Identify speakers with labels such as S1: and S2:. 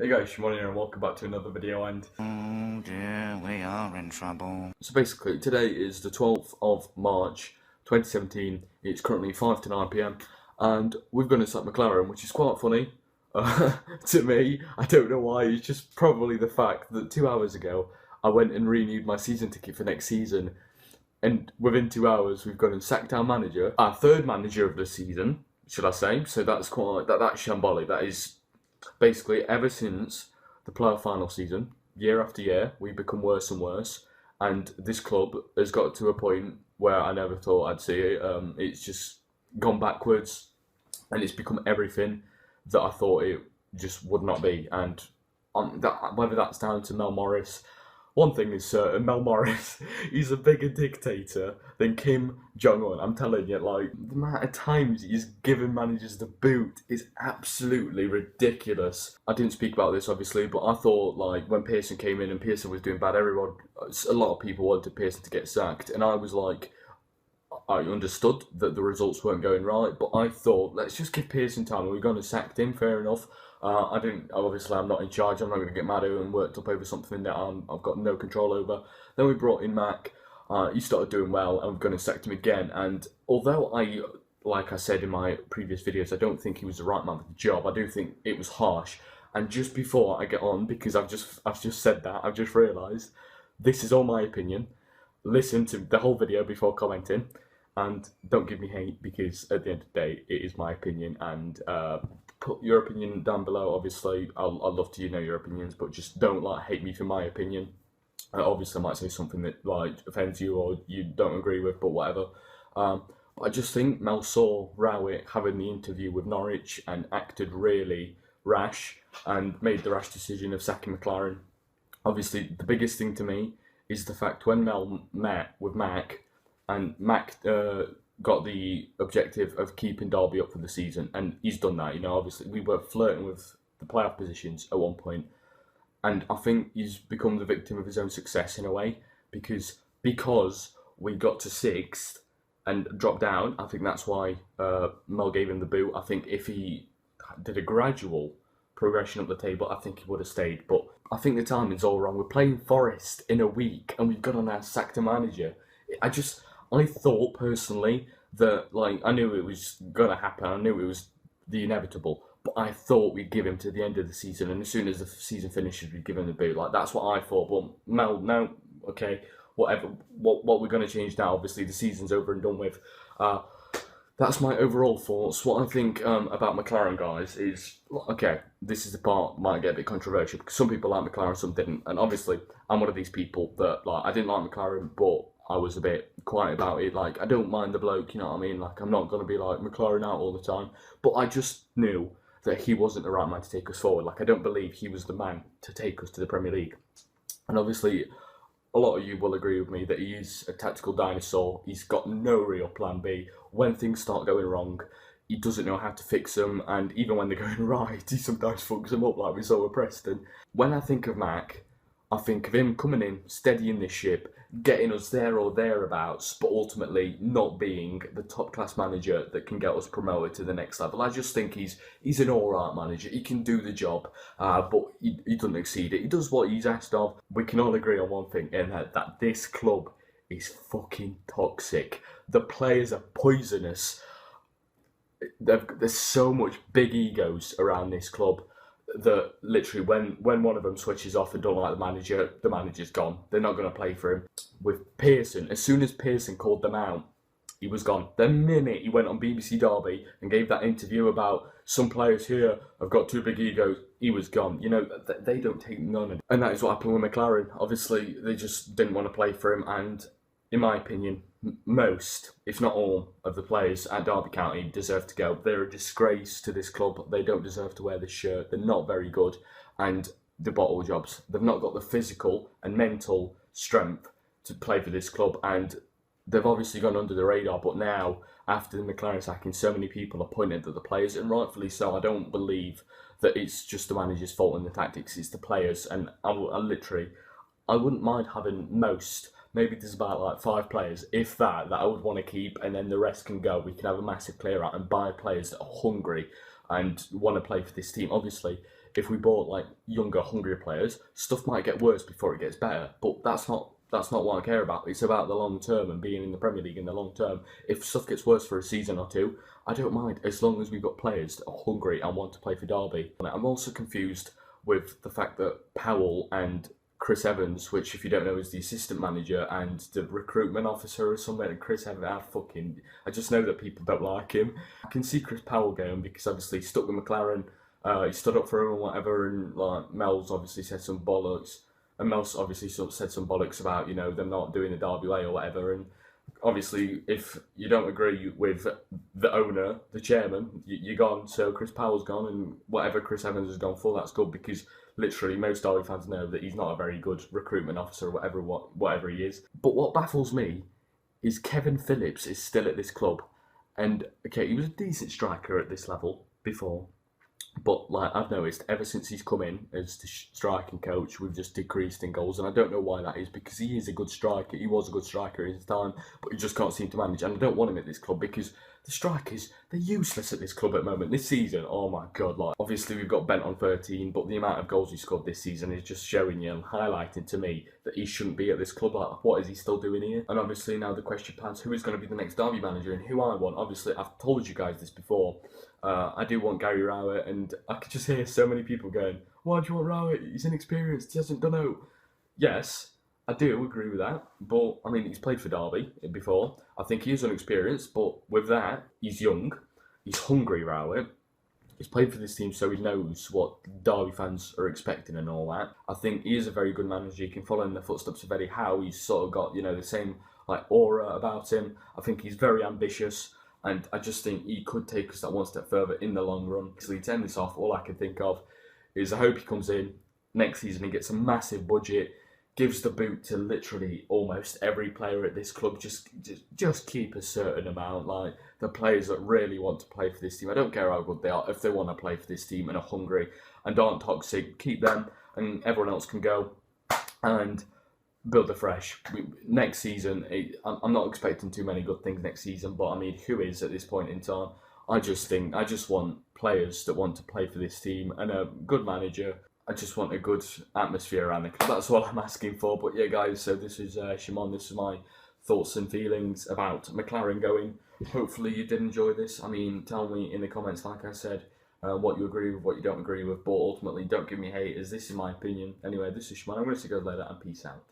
S1: Hey guys, Szymon here and welcome back to another video. And
S2: Oh dear, we are in trouble.
S1: so basically today is the 12th of March 2017. It's currently 5 to 9 p.m. and we've gone to Steve McClaren, which is quite funny to me. I don't know why. It's just probably the fact that 2 hours ago I went and renewed my season ticket for next season, and within 2 hours we've gone and sacked our manager, our third manager of the season, should I say. So that's that's shambolic. That is basically ever since the playoff final season, year after year, we become worse and worse. And this club has got to a point where I never thought I'd see it. It's just gone backwards, and it's become everything that I thought it just would not be. And whether that's down to Mel Morris, one thing is certain: Mel Morris, he's a bigger dictator than Kim Jong Un. I'm telling you, like the amount of times he's given managers the boot is absolutely ridiculous. I didn't speak about this obviously, but I thought like when Pearson came in and Pearson was doing bad, a lot of people wanted Pearson to get sacked, and I was like, I understood that the results weren't going right, but I thought, let's just give Pearson time. We're going to sack him, fair enough. I didn't. Obviously, I'm not in charge. I'm not going to get mad at him and worked up over something that I've got no control over. Then we brought in Mac. He started doing well, and we're going to sack him again. And although like I said in my previous videos, I don't think he was the right man for the job. I do think it was harsh. And just before I get on, because I've just said that, I've just realised this is all my opinion. Listen to the whole video before commenting. And don't give me hate, because at the end of the day, it is my opinion. And put your opinion down below. Obviously, I'd love to know your opinions, but just don't like hate me for my opinion. Obviously, I might say something that like offends you or you don't agree with, but whatever. I just think Mel saw Rowett having the interview with Norwich and acted really rash and made the rash decision of sacking McClaren. Obviously, the biggest thing to me is the fact when Mel met with Mac, and Mac got the objective of keeping Derby up for the season, and he's done that. You know, obviously we were flirting with the playoff positions at one point, and I think he's become the victim of his own success in a way, because we got to sixth and dropped down. I think that's why Mel gave him the boot. I think if he did a gradual progression up the table, I think he would have stayed. But I think the timing's all wrong. We're playing Forest in a week, and we've got on our sacked a manager. I thought personally that, like, I knew it was gonna happen. I knew it was the inevitable, but I thought we'd give him to the end of the season, and as soon as the season finishes, we'd give him the boot. Like, that's what I thought. But Mel, no, okay, whatever. What we're gonna change now? Obviously, the season's over and done with. That's my overall thoughts. What I think about McClaren, guys, is, okay, this is the part might get a bit controversial, because some people like McClaren, some didn't, and obviously I'm one of these people that, like, I didn't like McClaren, but I was a bit quiet about it. Like, I don't mind the bloke, you know what I mean? Like, I'm not going to be like McClaren out all the time, but I just knew that he wasn't the right man to take us forward. Like, I don't believe he was the man to take us to the Premier League. And obviously, a lot of you will agree with me that he is a tactical dinosaur. He's got no real plan B. When things start going wrong, he doesn't know how to fix them, and even when they're going right, he sometimes fucks them up, like we saw with Preston. When I think of Mac, I think of him coming in, steadying this ship, getting us there or thereabouts, but ultimately not being the top class manager that can get us promoted to the next level. I just think he's an alright manager. He can do the job, but he doesn't exceed it. He does what he's asked of. We can all agree on one thing, and that this club is fucking toxic. The players are poisonous. There's so much big egos around this club that literally when one of them switches off and don't like the manager's gone. They're not going to play for him. With Pearson, as soon as Pearson called them out, he was gone. The minute he went on BBC Derby and gave that interview about some players here have got too big egos, he was gone. You know, they don't take none of it. And that is what happened with McClaren. Obviously, they just didn't want to play for him, and in my opinion, most, if not all, of the players at Derby County deserve to go. They're a disgrace to this club. They don't deserve to wear this shirt. They're not very good, and the bottle jobs. They've not got the physical and mental strength to play for this club, and they've obviously gone under the radar. But now, after the McClaren sacking, so many people are pointing at the players, and rightfully so. I don't believe that it's just the manager's fault in the tactics. It's the players, and I wouldn't mind having most. Maybe there's about like 5 players, if that I would want to keep, and then the rest can go. We can have a massive clear out and buy players that are hungry and want to play for this team. Obviously, if we bought like younger, hungrier players, stuff might get worse before it gets better. But that's not what I care about. It's about the long term and being in the Premier League in the long term. If stuff gets worse for a season or two, I don't mind as long as we've got players that are hungry and want to play for Derby. I'm also confused with the fact that Powell and Chris Evans, which if you don't know is the assistant manager and the recruitment officer or something, and Chris Evans, I just know that people don't like him. I can see Chris Powell going because obviously he stuck with McClaren, he stood up for him and whatever, and like Mel's obviously said some bollocks, and Mel's obviously sort of said some bollocks about, you know, them not doing the Derby way or whatever, and obviously if you don't agree with the owner, the chairman, you're gone. So Chris Powell's gone, and whatever Chris Evans has gone for, that's good, because literally most Derby fans know that he's not a very good recruitment officer or whatever he is. But what baffles me is Kevin Phillips is still at this club, and okay, he was a decent striker at this level before, but like I've noticed ever since he's come in as the striking coach, we've just decreased in goals, and I don't know why that is, because he is a good striker. He was a good striker in his time, but he just can't seem to manage, and I don't want him at this club because the strikers, they're useless at this club at the moment. This season, oh my god, like obviously we've got Bent on 13, but the amount of goals he scored this season is just showing you and highlighting to me that he shouldn't be at this club. Like, what is he still doing here? And obviously now the question plans, who is going to be the next Derby manager and who I want. Obviously, I've told you guys this before. I do want Gary Rowett, and I could just hear so many people going, why do you want Rowett? He's inexperienced, he hasn't done it. Yes, I do agree with that, but I mean, he's played for Derby before. I think he is inexperienced, but with that, he's young, he's hungry, Rowett. He's played for this team, so he knows what Derby fans are expecting and all that. I think he is a very good manager. He can follow in the footsteps of Eddie Howe. He's sort of got, you know, the same like aura about him. I think he's very ambitious, and I just think he could take us that one step further in the long run. So to end this off, all I can think of is I hope he comes in next season, he gets a massive budget, gives the boot to literally almost every player at this club. Just keep a certain amount, like the players that really want to play for this team. I don't care how good they are. If they want to play for this team and are hungry and aren't toxic, keep them, and everyone else can go and build afresh. Next season, I'm not expecting too many good things next season, but I mean, who is at this point in time? I just want players that want to play for this team and a good manager. I just want a good atmosphere around the club. That's all I'm asking for. But yeah, guys, so this is Szymon. This is my thoughts and feelings about McClaren going. Hopefully you did enjoy this. I mean, tell me in the comments, like I said, what you agree with, what you don't agree with. But ultimately, don't give me haters. This is my opinion. Anyway, this is Szymon. I'm going to say go later and peace out.